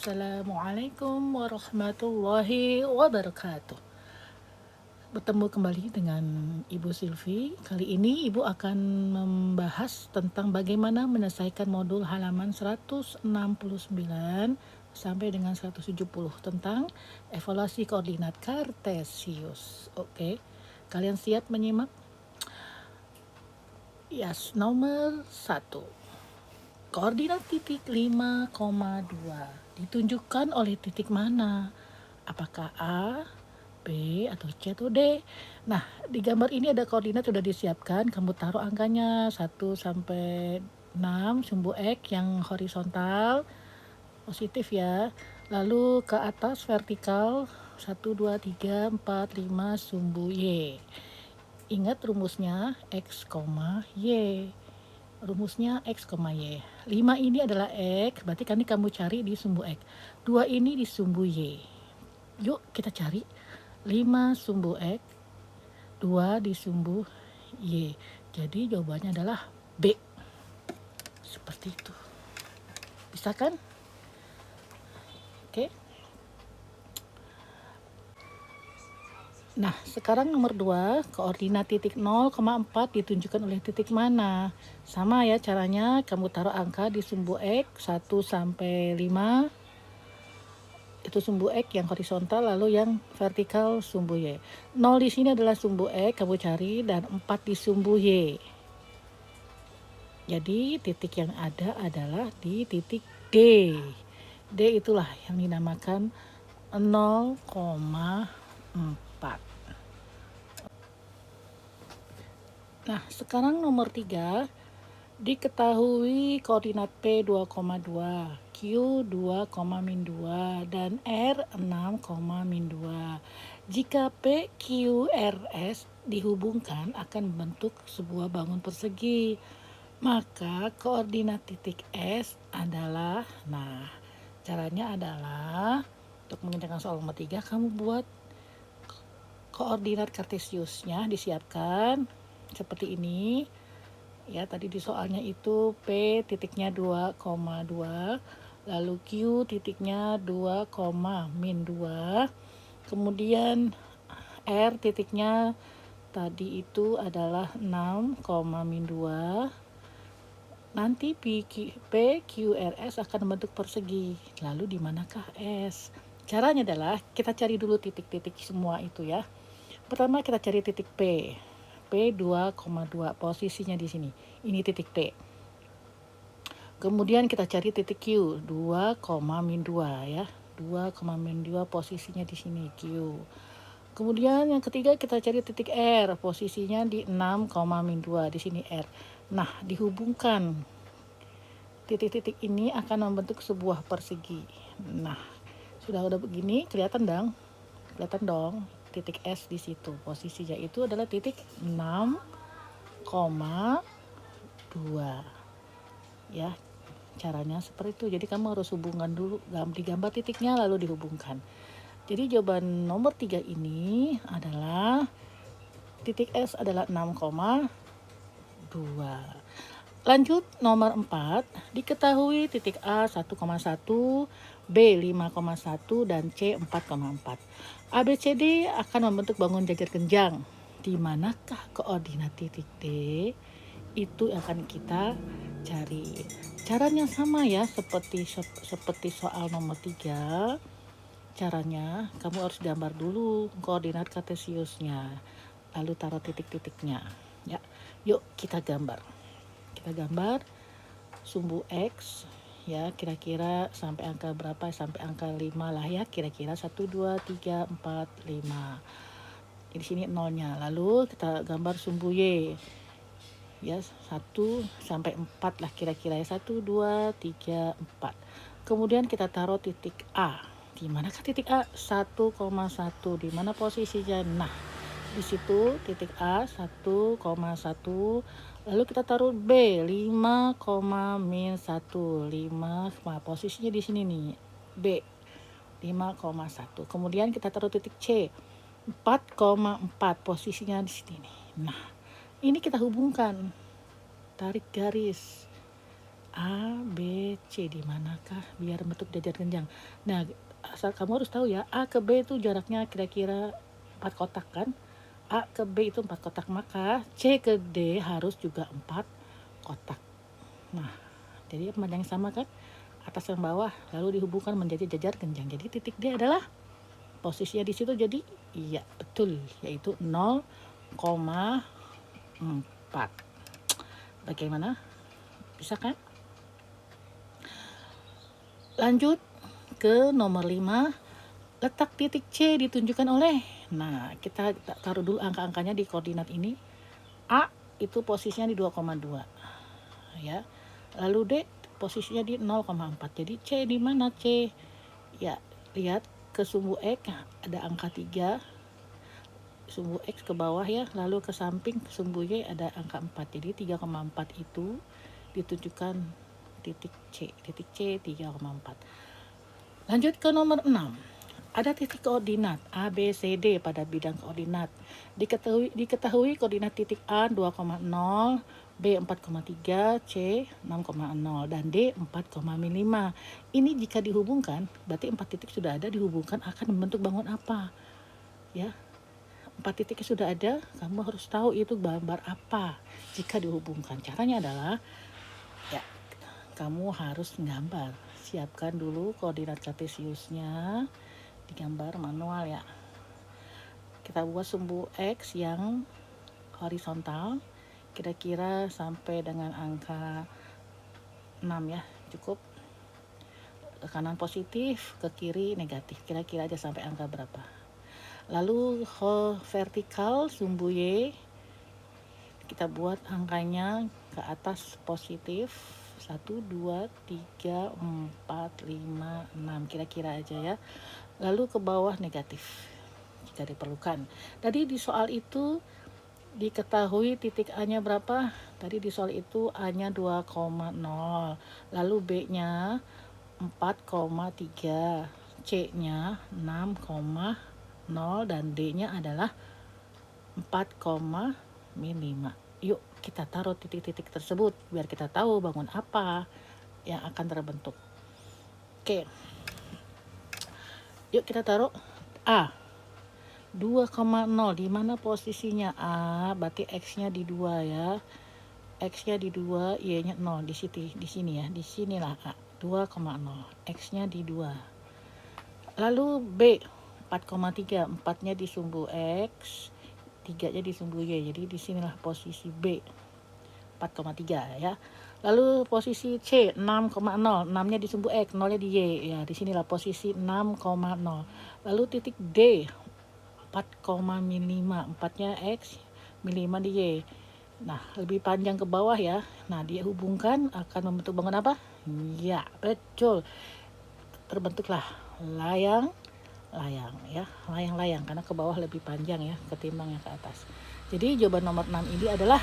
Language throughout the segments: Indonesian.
Assalamualaikum warahmatullahi wabarakatuh. Bertemu kembali dengan Ibu Silvi. Kali ini Ibu akan membahas tentang bagaimana menyelesaikan modul halaman 169 sampai dengan 170 tentang evaluasi koordinat kartesius. Oke, kalian siap menyimak? Yes, nomor 1. Koordinat titik 5,2 ditunjukkan oleh titik mana? Apakah A, B, atau C, atau D? Nah, di gambar ini ada koordinat sudah disiapkan. Kamu taruh angkanya 1 sampai 6, sumbu X yang horizontal, positif ya. Lalu ke atas vertikal 1, 2, 3, 4, 5, sumbu Y. Ingat rumusnya X, Y. Rumusnya X, Y. 5 ini adalah X, berarti kan ini kamu cari di sumbu X. 2 ini di sumbu Y. Yuk kita cari 5 sumbu X, 2 di sumbu Y. Jadi jawabannya adalah B. Seperti itu. Bisa kan? Oke. Nah, sekarang nomor 2, koordinat titik 0,4 ditunjukkan oleh titik mana? Sama ya caranya, kamu taruh angka di sumbu X 1 sampai 5. Itu sumbu X yang horizontal, lalu yang vertikal sumbu Y. 0 di sini adalah sumbu X, kamu cari, dan 4 di sumbu Y. Jadi titik yang ada adalah di titik D. D itulah yang dinamakan 0,4. Nah, sekarang nomor 3, diketahui koordinat P 2,2, Q 2,-2, dan R 6,-2. Jika P, Q, R, S dihubungkan akan membentuk sebuah bangun persegi. Maka koordinat titik S adalah, nah caranya adalah untuk mengerjakan soal nomor 3, kamu buat koordinat kartesiusnya, disiapkan seperti ini. Ya, tadi di soalnya itu P titiknya 2,2, lalu Q titiknya 2,-2, kemudian R titiknya tadi itu adalah 6,-2. Nanti P, Q, R, S akan membentuk persegi. Lalu di manakah S? Caranya adalah kita cari dulu titik-titik semua itu ya. Pertama kita cari titik P. P 2,2, posisinya di sini. Ini titik P. Kemudian kita cari titik Q 2,-2 ya. 2,-2 posisinya di sini Q. Kemudian yang ketiga kita cari titik R, posisinya di 6,-2 di sini R. Nah, dihubungkan titik-titik ini akan membentuk sebuah persegi. Nah, sudah begini kelihatan dong. Kelihatan dong titik S di situ. Posisinya itu adalah titik 6,2. Ya, caranya seperti itu. Jadi kamu harus hubungkan dulu, digambar titiknya lalu dihubungkan. Jadi jawaban nomor 3 ini adalah titik S adalah 6,2. Lanjut nomor 4, diketahui titik A 1,1, B 5,1, dan C 4,4. ABCD akan membentuk bangun jajar genjang. Di manakah koordinat titik D? Itu akan kita cari. Caranya sama ya, seperti soal nomor 3. Caranya kamu harus gambar dulu koordinat kartesiusnya, lalu taruh titik-titiknya ya. Yuk kita gambar sumbu X ya, kira-kira sampai angka berapa, sampai angka 5 lah ya, kira-kira 1, 2, 3, 4, 5. Di sini nolnya. Lalu kita gambar sumbu Y ya, 1 sampai 4 lah kira-kira ya, 1, 2, 3, 4. Kemudian kita taruh titik A. Di manakah titik A? 1,1. Di mana posisinya? Nah, di situ titik A 1,1. Lalu kita taruh B 5,-1. 5, nah posisinya di sini nih. B 5,1. Kemudian kita taruh titik C 4,4. Posisinya di sini nih. Nah, ini kita hubungkan. Tarik garis. A, B, C di manakah biar bentuk jajar genjang. Nah, asal kamu harus tahu ya, A ke B itu jaraknya kira-kira 4 kotak kan. A ke B itu 4 kotak, maka C ke D harus juga 4 kotak. Nah, jadi pemandangan yang sama kan, atas dan bawah lalu dihubungkan menjadi jajar genjang. Jadi titik D adalah posisinya di situ, jadi iya betul, yaitu 0,4. Bagaimana? Bisa kan? Lanjut ke nomor 5, letak titik C ditunjukkan oleh. Nah, kita taruh dulu angka-angkanya di koordinat ini. A itu posisinya di 2,2 ya. Lalu D posisinya di 0,4. Jadi C di mana C? Ya, lihat ke sumbu X ada angka 3. Sumbu X ke bawah ya, lalu ke samping sumbu Y ada angka 4. Jadi 3,4 itu ditunjukkan titik C. Titik C 3,4. Lanjut ke nomor 6. Ada titik koordinat A, B, C, D pada bidang koordinat. Diketahui koordinat titik A 2,0, B 4,3, C 6,0, dan D 4,5. Ini jika dihubungkan, berarti 4 titik sudah ada dihubungkan akan membentuk bangun apa? Ya, 4 titik sudah ada, kamu harus tahu itu gambar apa jika dihubungkan. Caranya adalah, ya, kamu harus menggambar. Siapkan dulu koordinat kartesiusnya, digambar manual ya. Kita buat sumbu X yang horizontal, kira-kira sampai dengan angka 6 ya, cukup. Ke kanan positif, ke kiri negatif, kira-kira aja sampai angka berapa. Lalu vertikal sumbu Y, kita buat angkanya ke atas positif 1, 2, 3, 4, 5, 6, kira-kira aja ya. Lalu ke bawah negatif jika diperlukan. Tadi di soal itu diketahui titik A-nya berapa? Tadi di soal itu A-nya 2,0, lalu B-nya 4,3, C-nya 6,0, dan D-nya adalah 4,5. Yuk kita taruh titik-titik tersebut biar kita tahu bangun apa yang akan terbentuk. Oke. Yuk kita taruh A 2,0 di mana posisinya A, berarti X-nya di 2 ya. X-nya di 2, Y-nya 0 di sini ya. Di sinilah A 2,0. X-nya di 2. Lalu B 4,3, 4-nya di sumbu X, 3-nya di sumbu Y. Jadi di sinilah posisi B 4,3 ya. Lalu posisi C 6,0, 6-nya di sumbu X, 0-nya di Y. Ya, di sinilah posisi 6,0. Lalu titik D 4,5, 4-nya X, 5 di Y. Nah, lebih panjang ke bawah ya. Nah, dia hubungkan akan membentuk bangun apa? Ya, betul. Terbentuklah layang ya, layang-layang karena ke bawah lebih panjang ya ketimbang yang ke atas. Jadi jawaban nomor 6 ini adalah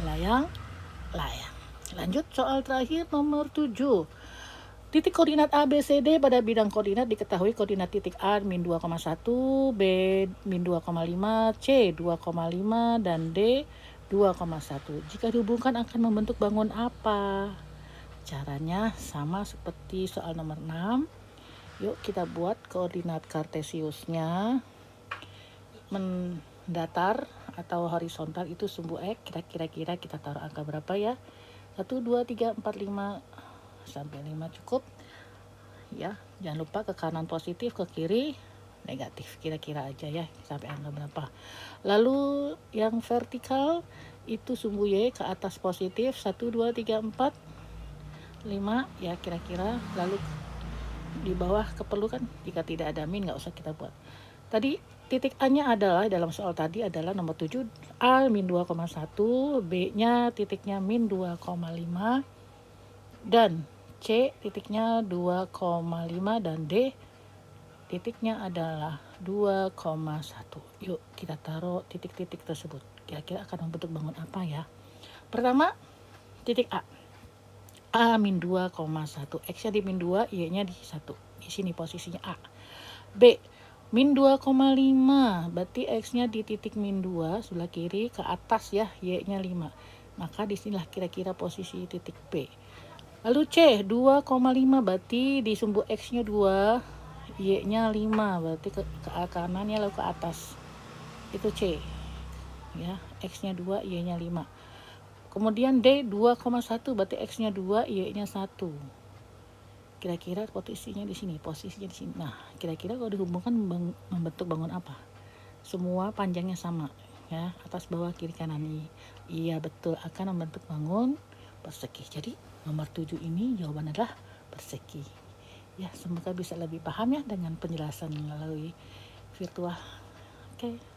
layang-layang. Lanjut soal terakhir nomor 7. Titik koordinat A, B, C, D pada bidang koordinat diketahui koordinat titik A min 2,1, B min 2,5, C 2,5, dan D 2,1. Jika dihubungkan akan membentuk bangun apa? Caranya sama seperti soal nomor 6. Yuk kita buat koordinat kartesiusnya. Mendatar atau horizontal itu sumbu X, kira-kira kita taruh angka berapa ya? 1, 2, 3, 4, 5 sampai 5 cukup ya. Jangan lupa ke kanan positif, ke kiri negatif, kira-kira aja ya sampai angka berapa. Lalu yang vertikal itu sumbu Y ke atas positif 1, 2, 3, 4, 5 ya kira-kira. Lalu di bawah keperlukan, jika tidak ada min nggak usah kita buat. Tadi titik A-nya adalah dalam soal tadi adalah nomor 7, A min 2,1, B-nya titiknya min 2,5, dan C titiknya 2,5, dan D titiknya adalah 2,1. Yuk kita taruh titik-titik tersebut. Kira-kira akan membentuk bangun apa ya? Pertama, titik A. A min 2,1. X-nya di min 2, Y-nya di 1. Di sini posisinya A. B min 2,5. Berarti X-nya di titik min 2 sebelah kiri ke atas ya, Y-nya 5. Maka disinilah kira-kira posisi titik B. Lalu C 2,5 berarti di sumbu X nya 2, Y nya 5 berarti ke kanannya lalu ke atas. Itu C ya, X nya 2, Y nya 5. Kemudian D 2,1 berarti X nya 2, Y nya 1. Kira-kira posisinya di sini. Nah, kira-kira kalau dihubungkan membentuk bangun apa? Semua panjangnya sama ya, atas bawah kiri kanan. Iya betul, akan membentuk bangun persegi. Jadi nomor 7 ini jawaban adalah persegi. Ya, semoga bisa lebih paham ya dengan penjelasan melalui virtual. Oke.